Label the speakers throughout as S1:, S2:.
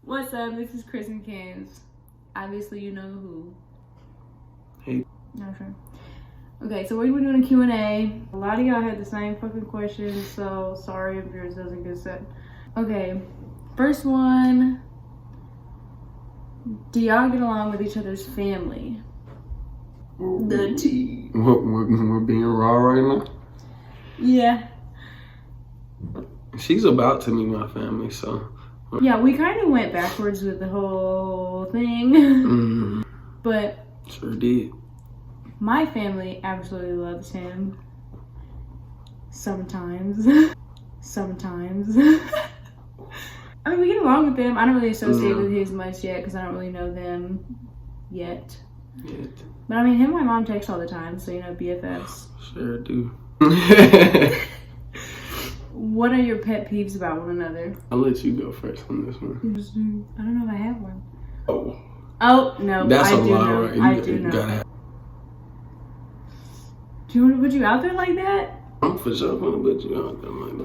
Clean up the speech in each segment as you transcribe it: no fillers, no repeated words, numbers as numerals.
S1: What's up? This is ChrisNdKenz. Obviously, you know who.
S2: Hey.
S1: No, sure. Okay, so we're doing a Q&A. A lot of y'all had the same fucking questions, so sorry if yours doesn't get set. Okay, first one. Do y'all get along with each other's family? The T.
S2: We're being raw right now?
S1: Yeah.
S2: She's about to meet my family, so.
S1: Yeah, we kind of went backwards with the whole thing. But
S2: sure did.
S1: my family absolutely loves him. Sometimes. Sometimes. I mean, we get along with them. I don't really associate with his much yet because I don't really know them yet. But I mean, him and my mom text all the time, so you know, BFFs.
S2: Sure do.
S1: What are your pet peeves about one another?
S2: I'll let you go first on this one.
S1: I don't know if I have one.
S2: Oh,
S1: no,
S2: that's
S1: I
S2: a
S1: do
S2: lie,
S1: know.
S2: right?
S1: I do know. Do you want to put you out there like that?
S2: I'm for sure gonna put you out there like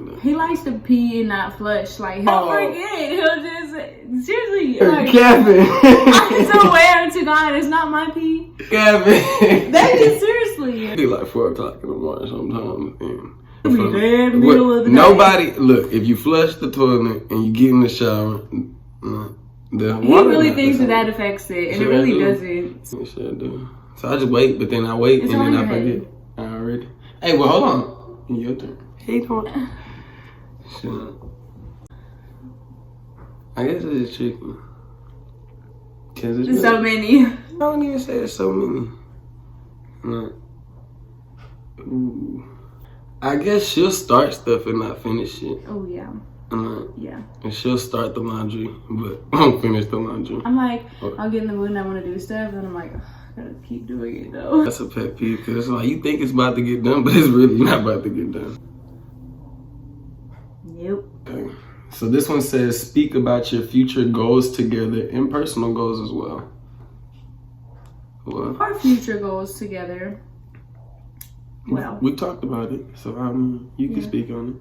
S2: that.
S1: He likes to pee and not flush. Like, he'll forget. He'll just, seriously. Like,
S2: Kevin.
S1: I swear to God, it's not my pee.
S2: Kevin.
S1: That is seriously.
S2: It'd be like 4 o'clock in the morning sometimes.
S1: It'll be dead middle of the
S2: night. Look, if you flush the toilet and you get in the shower, the
S1: he
S2: water
S1: really thinks that affects it, and it really doesn't.
S2: It sure do. So I just wait, but then I wait, and then I forget. Already. Hey, well, hold on. Your turn. Hey, don't. Shut up. I guess it's tricky. Cause
S1: There's so many.
S2: I don't even say there's so many. No. Ooh. I guess she'll start stuff and not finish it.
S1: Oh, yeah. Yeah.
S2: And she'll start the laundry, but won't finish the laundry.
S1: I'm like, I'll get in the mood and I want to do stuff, and I'm like, I gotta keep doing it though.
S2: That's a pet peeve, because it's like, you think it's about to get done, but it's really not about to get done.
S1: Yep.
S2: Okay. So this one says, speak about your future goals together and personal goals as well. Well,
S1: our future goals together. Well,
S2: we talked about it, so you can speak on it.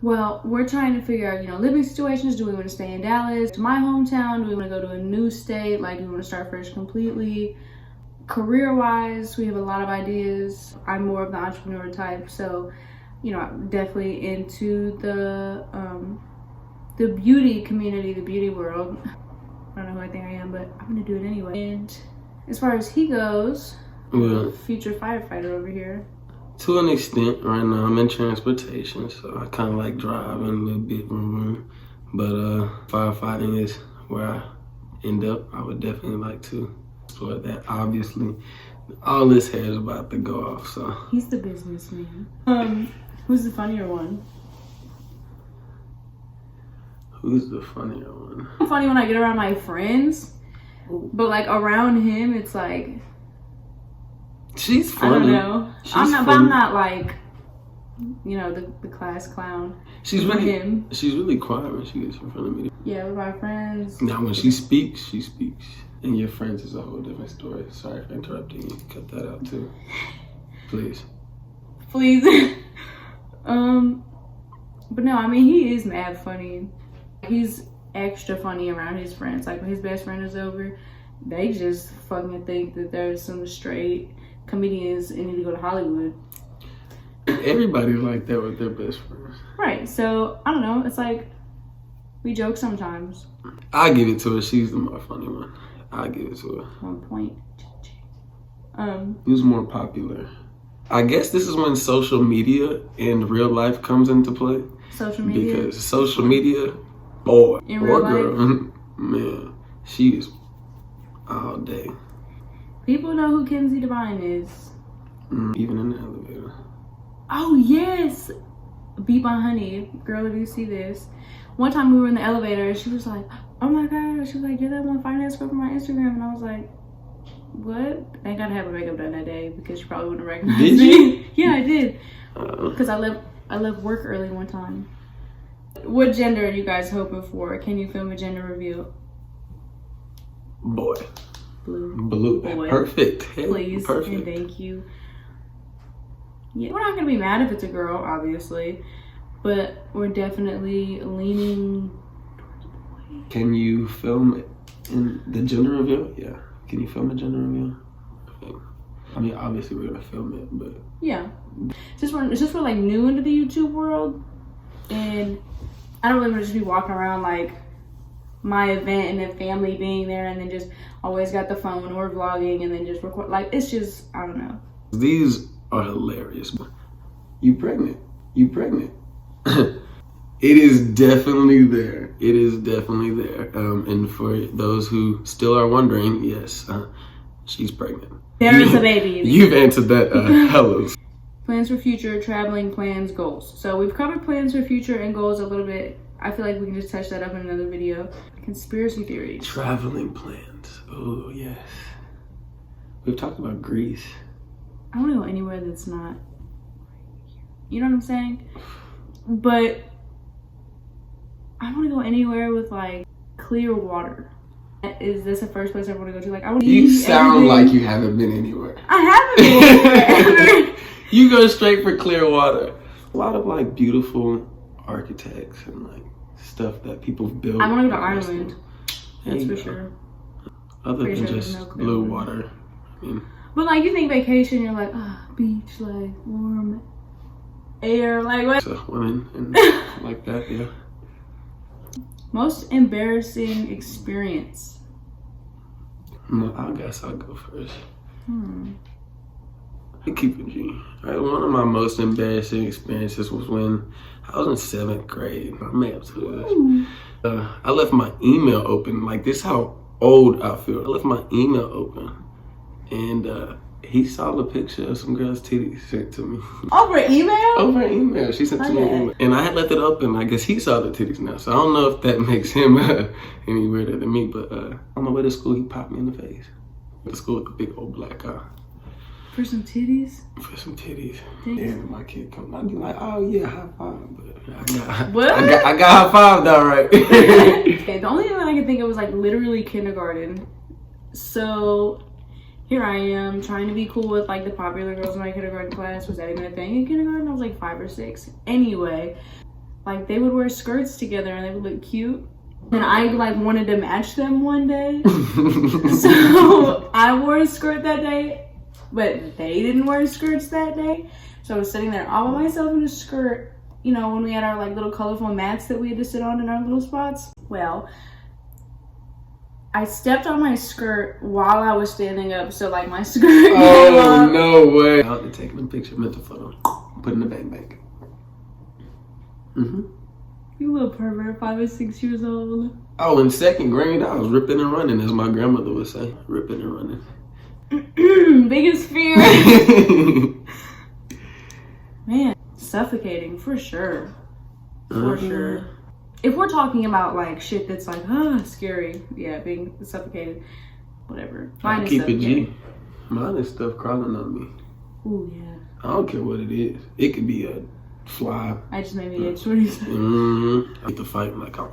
S1: Well, we're trying to figure out, living situations. Do we want to stay in Dallas, to my hometown? Do we want to go to a new state? Like, do we want to start fresh completely? Career-wise, we have a lot of ideas. I'm more of the entrepreneur type, so, I'm definitely into the beauty community, the beauty world. I don't know who I think I am, but I'm going to do it anyway. And as far as he goes, future firefighter over here.
S2: To an extent, right now I'm in transportation, so I kind of like driving a little bit. But firefighting is where I end up. I would definitely like to explore that. Obviously, all this hair is about to go off, so.
S1: He's the businessman. Who's the funnier one?
S2: Who's the funnier one?
S1: I'm funny when I get around my friends, but like around him, it's like.
S2: She's funny.
S1: I don't know. I'm not like, the class clown.
S2: She's really quiet when she gets in front of me.
S1: Yeah, with my friends.
S2: Now when she speaks. And your friends is a whole different story. Sorry for interrupting you. Cut that out too. Please.
S1: But no, I mean, he is mad funny. He's extra funny around his friends. Like when his best friend is over, they just fucking think that there's some straight comedians and need to go to Hollywood.
S2: Everybody's like that with their best friends.
S1: Right, so I don't know, it's like we joke sometimes.
S2: I give it to her. She's the more funny one. I give it to her.
S1: 1 point.
S2: Who's more popular? I guess this is when social media and real life comes into play.
S1: Social media?
S2: Because social media, boy
S1: in
S2: or
S1: real
S2: girl,
S1: life?
S2: man, she is all day.
S1: People know who Kenzie Divine is.
S2: Even in the elevator.
S1: Oh, yes. Beat by Honey. Girl, if you see this. One time we were in the elevator and she was like, oh my God. She was like, you're that one finance girl from my Instagram. And I was like, what? I ain't gotta have my makeup done that day because you probably wouldn't recognize me.
S2: Did you?
S1: Yeah, I did. Because I left work early one time. What gender are you guys hoping for? Can you film a gender reveal?
S2: Boy.
S1: Blue. Boy.
S2: Perfect.
S1: Please.
S2: Perfect.
S1: And thank you. Yeah, we're not gonna be mad if it's a girl, obviously, but we're definitely leaning
S2: Can you film in the gender reveal? Yeah. Can you film a gender reveal? I mean, obviously we're gonna film it, but
S1: yeah. Since we're like new into the YouTube world, and I don't really want to just be walking around like my event and then family being there, and then just always got the phone or vlogging and then just record. Like, it's just, I don't know.
S2: These are hilarious. You pregnant? You pregnant? It is definitely there. It is definitely there. And for those who still are wondering, yes, she's pregnant.
S1: There is a baby.
S2: You've answered that hello.
S1: Plans for future, traveling plans, goals. So we've covered plans for future and goals a little bit. I feel like we can just touch that up in another video. Conspiracy theories.
S2: Traveling plans. Oh, yes. We've talked about Greece.
S1: I want to go anywhere that's not, you know what I'm saying? But I want to go anywhere with like clear water. Is this the first place I want to go to? Like, I want to.
S2: You sound like you haven't been anywhere.
S1: I haven't been anywhere ever.
S2: You go straight for clear water. A lot of like beautiful architects and like stuff that people build.
S1: I want to go to Ireland. That's for sure.
S2: Other than just blue water. I mean,
S1: but like, you think vacation, you're like, beach, like warm air, like what?
S2: So women and like that, yeah.
S1: Most embarrassing experience.
S2: No, I guess I'll go first. I keep it G. One of my most embarrassing experiences was when I was in 7th grade. I may have told you this. I left my email open. Like, this is how old I feel. I left my email open, and he saw the picture of some girl's titties sent to me.
S1: Over email?
S2: Over email. She sent to me an email. And I had left it open. I guess he saw the titties now. So I don't know if that makes him any weirder than me. But on my way to school, he popped me in the face. Went to school with a big old black eye.
S1: For some titties?
S2: For some titties. And my kid come, I'd be like, oh yeah, high five. But
S1: what?
S2: I got high five though, right?
S1: Okay, the only thing I could think of was like literally kindergarten. So here I am trying to be cool with like the popular girls in my kindergarten class. Was that even a thing in kindergarten? I was like 5 or 6. Anyway, like they would wear skirts together and they would look cute. And I like wanted to match them one day. So I wore a skirt that day, but they didn't wear skirts that day. So I was sitting there all by myself in a skirt, you know, when we had our like little colorful mats that we had to sit on in our little spots. Well, I stepped on my skirt while I was standing up, so like my skirt came up.
S2: No way. Out and taking a picture, mental photo, put in the bang bang.
S1: You little pervert, 5 or 6 years old.
S2: Oh, in 2nd grade, I was ripping and running, as my grandmother would say. Ripping and running.
S1: Biggest fear. Man, suffocating for sure. For sure. If we're talking about like shit that's like, scary, yeah, being suffocated, whatever.
S2: I keep it G. Mine is stuff crawling on me.
S1: Ooh, yeah.
S2: I don't care what it is. It could be a fly.
S1: I just made me itch. What do you say?
S2: I get to fight like I'm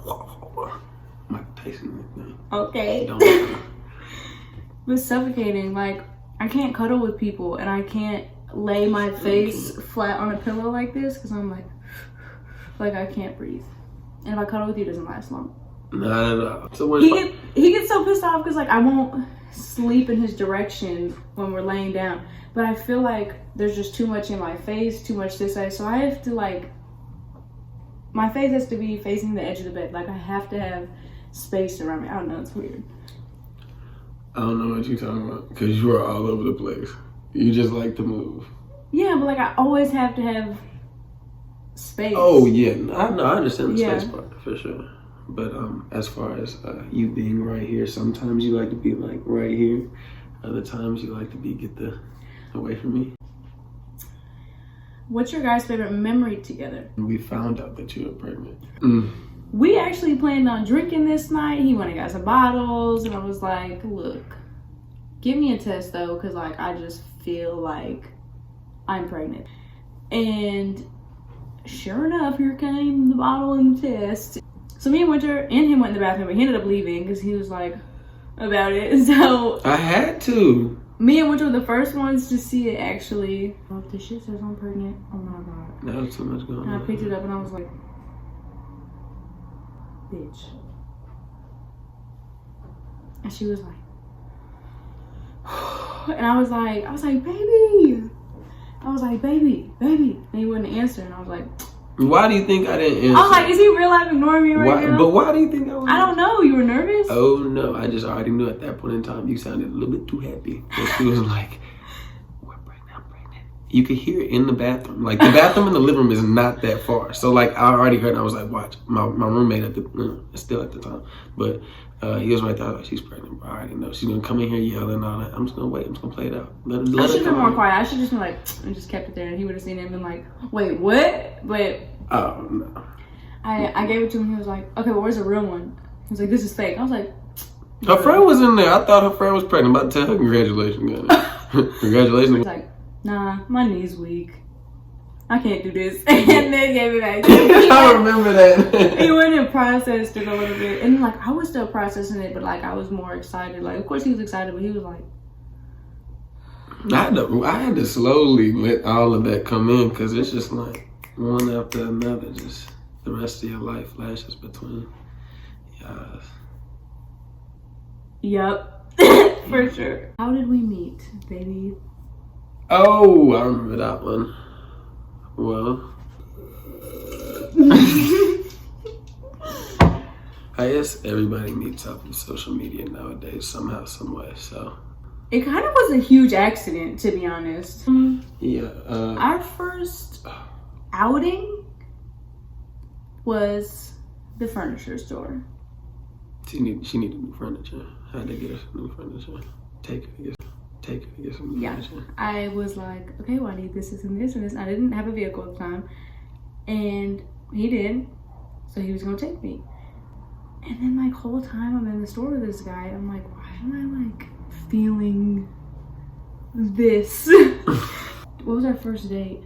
S2: Mike Tyson.
S1: Okay. But suffocating, like I can't cuddle with people and I can't lay my face flat on a pillow like this because I'm like I can't breathe. And if I cuddle with you, it doesn't last long.
S2: Not at all. So
S1: he gets so pissed off because like I won't sleep in his direction when we're laying down. But I feel like there's just too much in my face, too much this side. So I have to like, my face has to be facing the edge of the bed. Like I have to have space around me. I don't know, it's weird.
S2: I don't know what you're talking about because you are all over the place. You just like to move.
S1: Yeah, but like I always have to have space.
S2: Oh yeah, I understand the space part for sure. But as far as you being right here, sometimes you like to be like right here. Other times you like to be away from me.
S1: What's your guys' favorite memory together?
S2: We found out that you were pregnant.
S1: We actually planned on drinking this night. He went and got some bottles, and I was like, look, give me a test though, because like I just feel like I'm pregnant. And sure enough, here came the bottle and the test. So me and Winter and him went in the bathroom, but he ended up leaving because he was like about it. So
S2: I had to.
S1: Me and Winter were the first ones to see it actually. Oh, this shit says I'm pregnant. Oh my god.
S2: That was too much going on.
S1: And I picked it up and I was like, bitch. And she was like, and I was like, baby. I was like, baby. And he wouldn't answer. And I was like,
S2: why do you think I didn't answer?
S1: I was like, is he real life ignoring me right now?
S2: But why do you think I was?
S1: I don't know. You were nervous?
S2: Oh, no. I just already knew at that point in time you sounded a little bit too happy. And she was like, we're pregnant, I'm pregnant. You could hear it in the bathroom. Like, the bathroom and the living room is not that far. So, like, I already heard it. I was like, watch. My roommate still at the time. But he was right there. I was like, she's pregnant, bro. I already know. She's going to come in here yelling and all that. I'm just going to wait. I'm just going to play it out. Let
S1: I should have been more quiet. I should have just been like, and just kept it there. And he would have seen it and been like, wait, what? But
S2: oh, no.
S1: I gave it to him. He was like, okay, well, where's the real one? He was like, this is fake. I was like,
S2: her friend was in there. I thought her friend was pregnant. I'm about to tell her congratulations. Congratulations.
S1: I was like, nah, my knee's weak. I can't do this. And then gave it back.
S2: I remember that.
S1: He went and processed it a little bit. And like, I was still processing it, but like, I was more excited. Like, of course he was excited, but he was like,
S2: I had to slowly let all of that come in, because it's just like one after another, just the rest of your life flashes between your eyes.
S1: Yep. For sure. How did we meet, baby?
S2: Oh, I remember that one. Well, I guess everybody meets up on social media nowadays somehow, some way. So
S1: it kind of was a huge accident, to be honest.
S2: Yeah.
S1: Our first outing was the furniture store.
S2: She needed new furniture. I had to get her some new furniture. Take her to get some new furniture.
S1: I was like, okay, well, I need this and this and this. I didn't have a vehicle at the time. And he did. So he was going to take me. And then like whole time I'm in the store with this guy, I'm like, why am I like feeling this? What was our first date?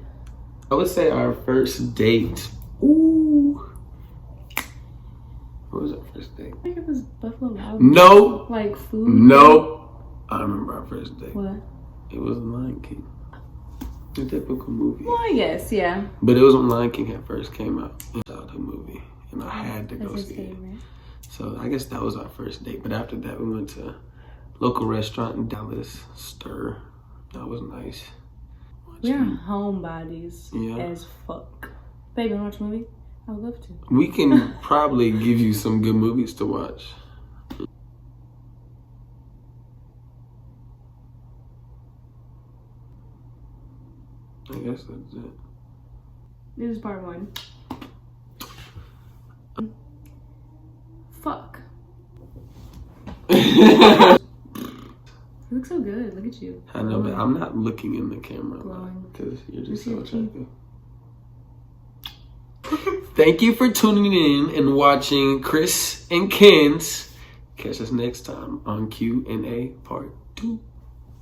S2: I would say our first date. Ooh. What was our first date?
S1: I think it was Buffalo Wild.
S2: No.
S1: Like food.
S2: No. I remember our first date.
S1: What?
S2: It was Lion King. A typical movie.
S1: Well, I guess, yeah.
S2: But it was when Lion King had first came out. A childhood movie. And I had to go see it. So I guess that was our first date. But after that, we went to a local restaurant in Dallas, Stir. That was nice.
S1: We're homebodies as fuck. Baby, wanna watch a movie? I would love to.
S2: We can probably give you some good movies to watch. I guess that's it.
S1: This is part 1. Fuck. You look so good. Look at you.
S2: I know, but I'm not looking in the camera because you're just so attractive. Thank you for tuning in and watching Chris and Ken's. Catch us next time on Q&A Part 2.